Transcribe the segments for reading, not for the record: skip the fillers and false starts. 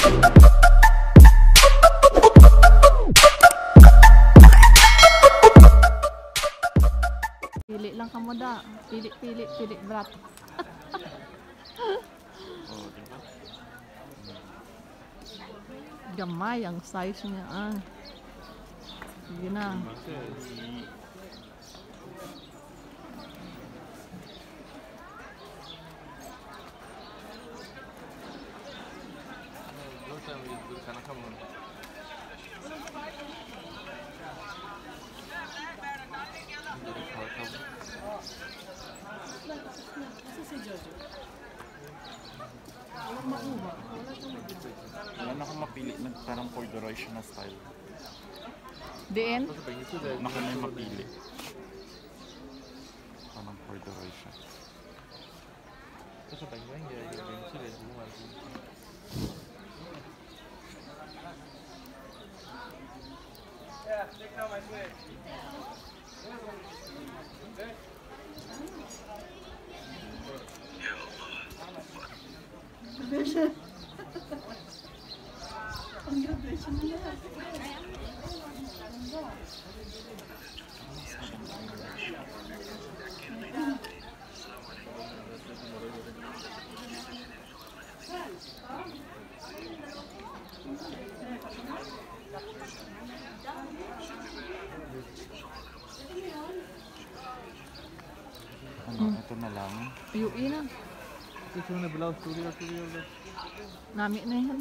Pili lang ka mo da. Pili brat. Oh, diba? Gamay ang size niya ah. Sige na. Wala na akong mapili na parang corduroy siya na style. Diin? Na ko may mapili. Parang corduroy siya. Ano, ito na lang. Yui na. Ito na blouse, studio. Nami na yan.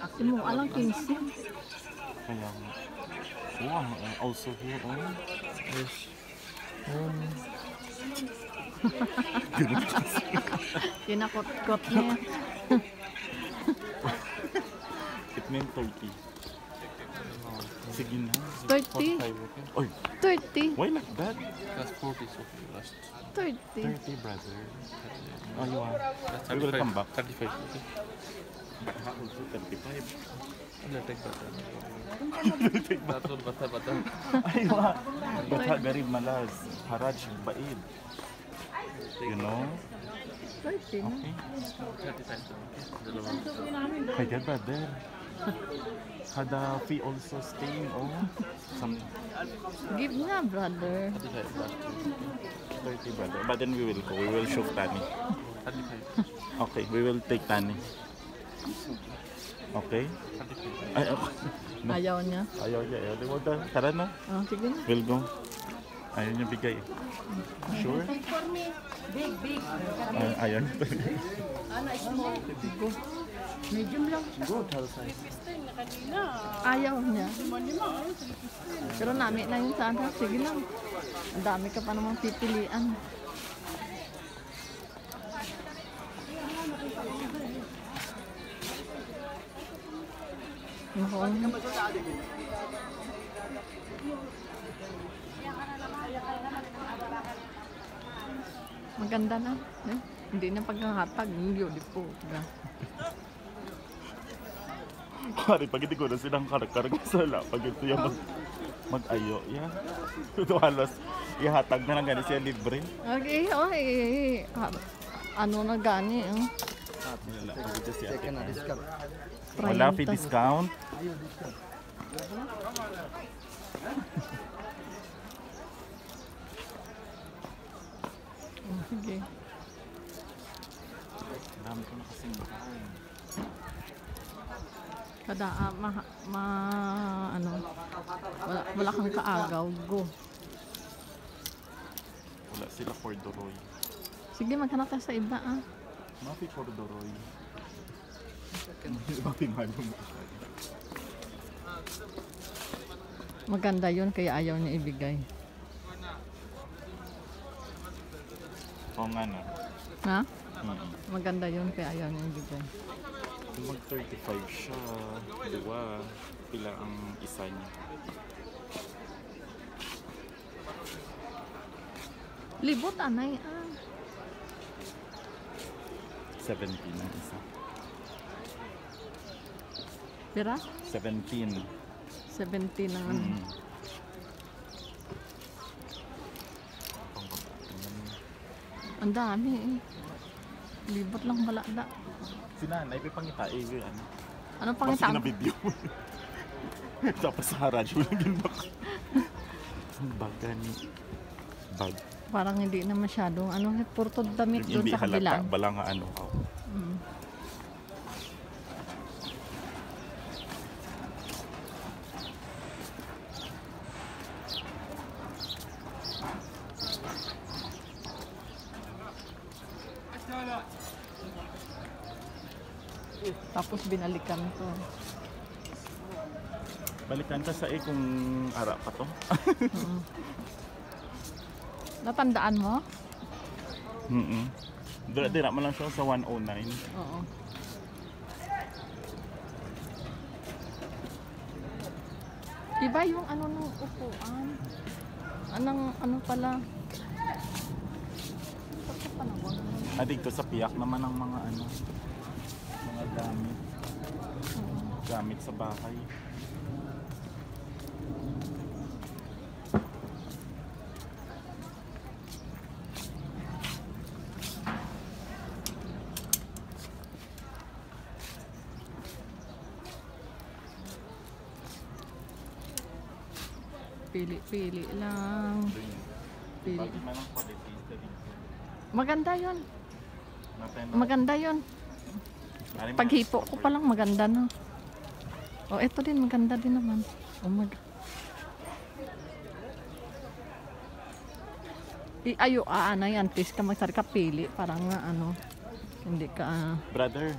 Ako mo alang 15. Kaya nga. Wow, also here, oh. Yes. Kinakot-kot niya. It meant 30. Sige na. 30? 45, okay? Oy, 30. why like that? That's 40 so last. 30. 30, brother. Oh, you are. That's We will 35. come back. 35. Okay. Baka also 35. I'll take that. That's all bata. Aywa. Bata garib malas. Haraj baid. You know? 30 na. Okay. 35. Kaya brother. Kada fee also staying, oh. Some Give na, brother. 35 last. 30, brother. But then we will go. We will show Tani. 35. Okay, we will take Tani. Okay? 35. Ay, okay. No. Ayaw niya. Ayaw niya. Ayaw niya. Tara na. Oh, sige na. We'll go. Ayaw niya bigay. Sure? Big. Ayaw niya. Ano, small. Go. Medium lang. Go, tell size. Ayaw niya. Pero nami na yun sana. Sige lang. Ang dami ka pa namang pipilian. Maganda na. Eh? Hindi na pagkakatag. Beautiful. Pari, pag hindi ko na silang karag-karag sa la, pag ito yung mag-ayo, yeah. Ito halos, ihatag na lang gani siya libre. Okay, okay. Ano na gani? Wala, pag ito siya. discount. Wala, fee discount. Sige. Dami ko na kasing makain. Kada ano, wala kang kaagaw, go. Wala sila corduroy. Sige, maghanap tayo sa iba ah. Mafi corduroy. Mafi malum. Maganda yun, kaya ayaw niya ibigay. Oo nga na. Ha? Maganda yun, kaya ayaw niya ibigay. Kung mag 35 siya, diba? Pila ang isa niya. Libot anay ah. 17 ang isa. Pira? 17. 17 ang ano. Ang dami eh. Libot lang balada. Si nanay, pipangita, ano. Anong Kasi pangitang? na video. Tapos sa radyo lang yun baka. Ang baga ni bag. Parang hindi na masyadong ano, purto damit doon Hindi sa kabila. halata, bala nga ano. Mm. Tapos binalikan to. Balikan ka sa kung ara pa to. Mm. Natandaan mo? Dira mo lang siya sa 109. Oo. Iba yung ano ng upuan. Ano pala? Sa panawag. Dito sa piyak naman ang mga ano, mga gamit. Gamit sa bahay. Pili lang. Pili. Bakit man ang quality sa dito? Maganda yon. Natin. Maganda yon. Paghipo ko pa lang maganda na. Oh, ito din maganda din naman. Oh my God. Ayo, na yan. Tis ka magsari ka pili. Parang nga ano. Hindi ka Brother.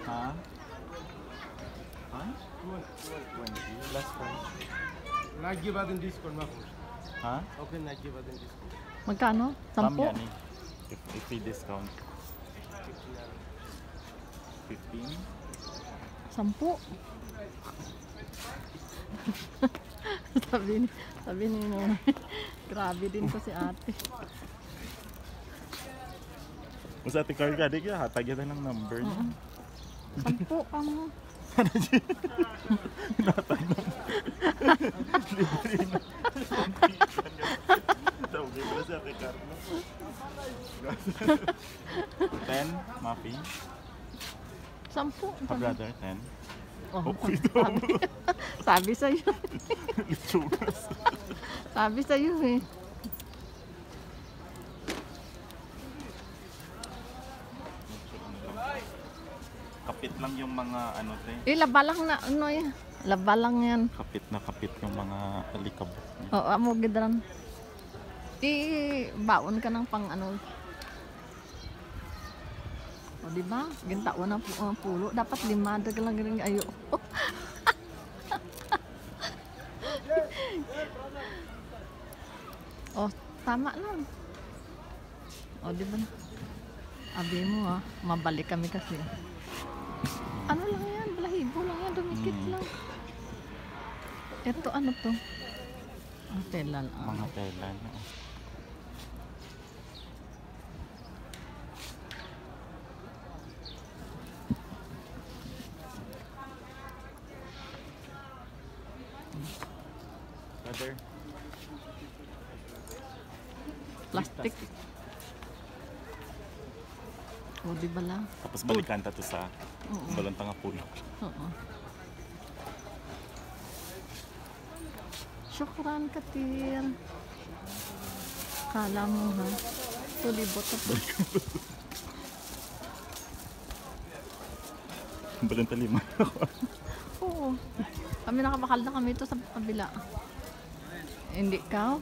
Ha? Ha? 20. Last price. Nike بعدين ديسكون ما فيش. Ha? اوكي نايكي بعدين ديسكون. magkano? 10? Yani. If we discount. 15. 10? sabi ni mo. Grabe din ko si ate. Kung sa ate car ka, di ka hatag yan ng number niya. 10 ka mo. Hinatag na. Libre na. Tawagin mo na si ate car mo. 10, Mafi. 10. Brother, 10. Oh, Okay daw. sabi sa'yo. Litsugas. Sabi sa'yo eh. Kapit lang yung mga ano te. Laba lang na ano eh. Laba lang yan. Kapit na kapit yung mga alikabok niya. Oo, amo gidran. Baon ka ng pang ano. O di ba? Gintaon na pulo. Dapat 5 daga lang rin ayo. Oh, tama lang. O di ba? Abi mo mabalik kami kasi. Ano lang yan, balahibo lang yan, dumikit lang. Ito ano to? Ang tela lang. Mga tela na. Brother. Plastic. O di ba lang? Tapos balikan ta to sa Oo. balantang pulo. Oo. Syukran katir. Kala mo ha? Tulibot at Balanta 5 ako. oo. Kami nakabakal na kami ito sa kabila. Hindi ka?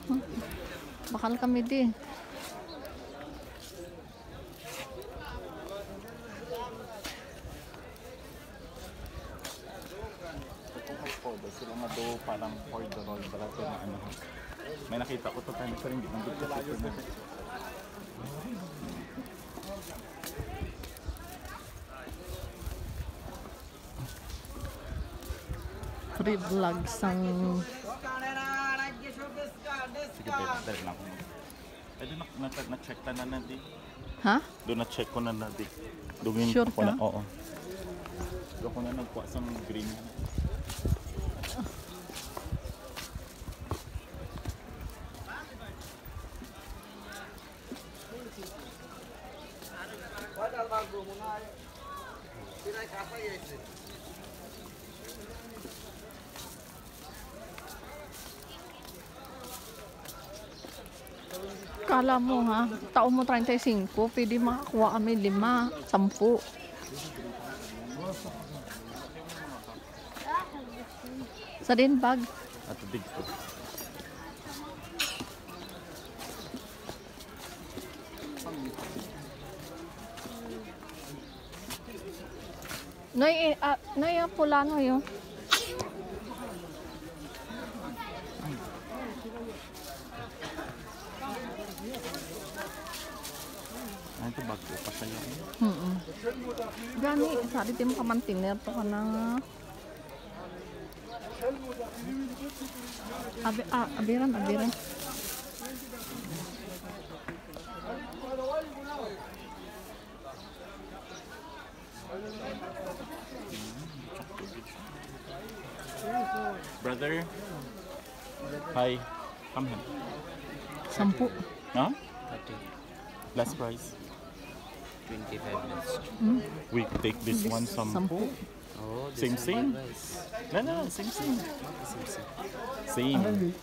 Bakal kami di. Sila nga do parang for the roll barato na ano. May nakita ko to tayo pero hindi man dito sa na. Free vlogs ang Sige, dali lang ako. Doon na-check na na di. ha? Doon na-check ko na na di. Doon Sure ako ka? na, oo. Doon ko na nagkuha sa green. Kala mo ha, taon mo 35, pwede makakuha kami 5, 10. Sa din bag. At dito. Noy yung pula no yun. Ay, ito bago pa sa'yo. Gani, sari din mo kamantiner to ka na nga. Abiran. Brother. Hi. Come here. 10. Huh? 30, Last price. 25 minutes. We take this one 10. 10. Oh, this Same, one same. price. No, same. Same. Same.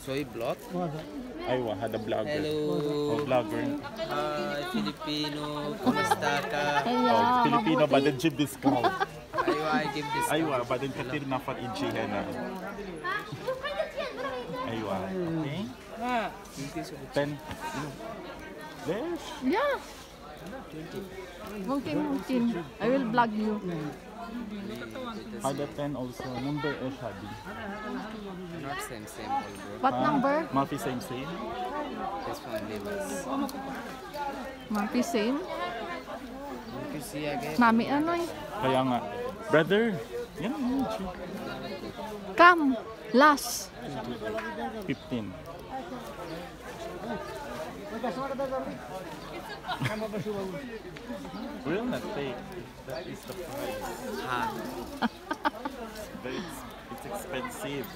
Soy block. Aywa, had a vlogger. Hello. Oh, vlogger. Hi, Filipino. Kumusta ka? Oh, Filipino, but then chip discount. Aywa, I give this. Aywa, but then katir na fat inchi hena. Aywa. Okay. 10. Yes. Yeah. Mungkin. I will vlog you. Had a 10 also. Number is Hadi. Not same, all bro. What number? Mafi same. This one Levi's. Mapi same. You see again? Nami ano eh. Kaya nga. Brother. Yan. Come. Last. 15. Will not take. That is the price. Ha. But it's expensive.